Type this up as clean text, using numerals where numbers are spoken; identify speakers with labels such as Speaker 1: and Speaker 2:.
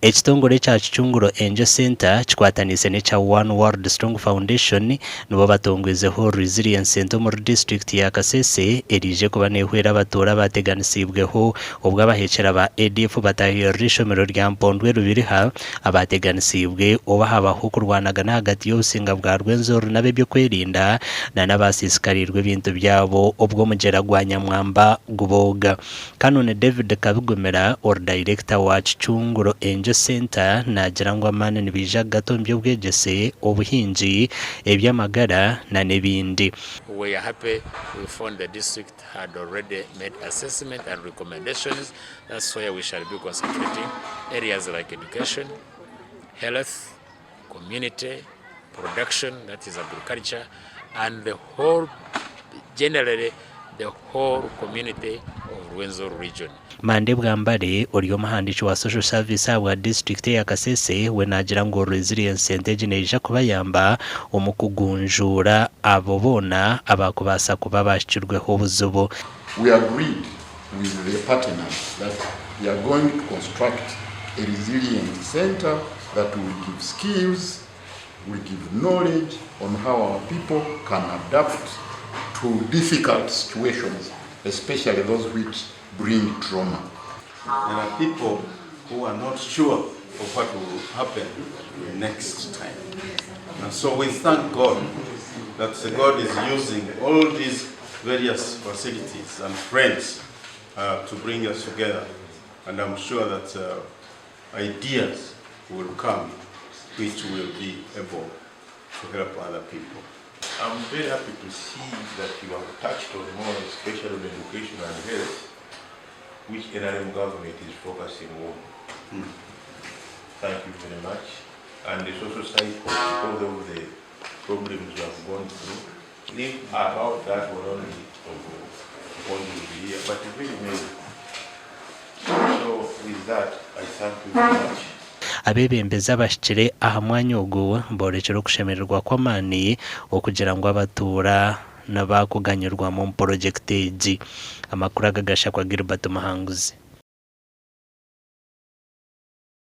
Speaker 1: Ekitongole kya Kichunguro Angel Center kikwatanise n'ekya One World Strong Foundation nibo batongwezeho Resilience Center mu district ya Kasese erije kuba nehwera abatora bateganisibweho ubwo abahekera ba ADF batahirira ishomero rya Mpondwe rubiriha abateganisibwe obahabaho kurwanagana hagati y'obusinga bwa Rwenzoro n'abebyo kwerinda na nabasisikarirwe ibintu byabo ubwo mugera gwa Nyamwamba guboga. Kanone David Kabigumera or director wa Kichunguro Angel Center nagira ngo amane nibija gato by'ubwegese obuhinji ebyamagara na nebindi.
Speaker 2: We are happy we found the district had already made assessment and recommendations. That's where we shall be concentrating areas like education, health, community, production, that is agriculture, and the whole, generally the whole community of Rwenzoro region.
Speaker 1: Mande bwambare uriyo muhandishi wa social service wa district ya Kasese we nagira ngo Resilience Center jineja kubayamba umukugunjura abo bona abakubasa kuba bashirweho buzubo.
Speaker 3: We agreed with the partners that we are going to construct a resilient center that will give skills, will give knowledge on how our people can adapt to difficult situations, especially those which bring trauma.
Speaker 4: There are people who are not sure of what will happen next time. And so we thank God that God is using all these various facilities and friends to bring us together. And I'm sure that ideas will come which will be able to help other people.
Speaker 5: I'm very happy to see that you have touched on more, especially on education and health, which NRM government is focusing on. Thank you very much. And the social cycle, because of the problems you have gone through, think about that one only of here, but very many. So with that, I thank you very much.
Speaker 1: Abebembeza bashikire aha mwanya ogwo borekera kushemererwa kw'amani okugira ngo abatura n'abakuganyirwa mu purogyekiti amakuru agagasha kwa Gilbert Mahanguzi.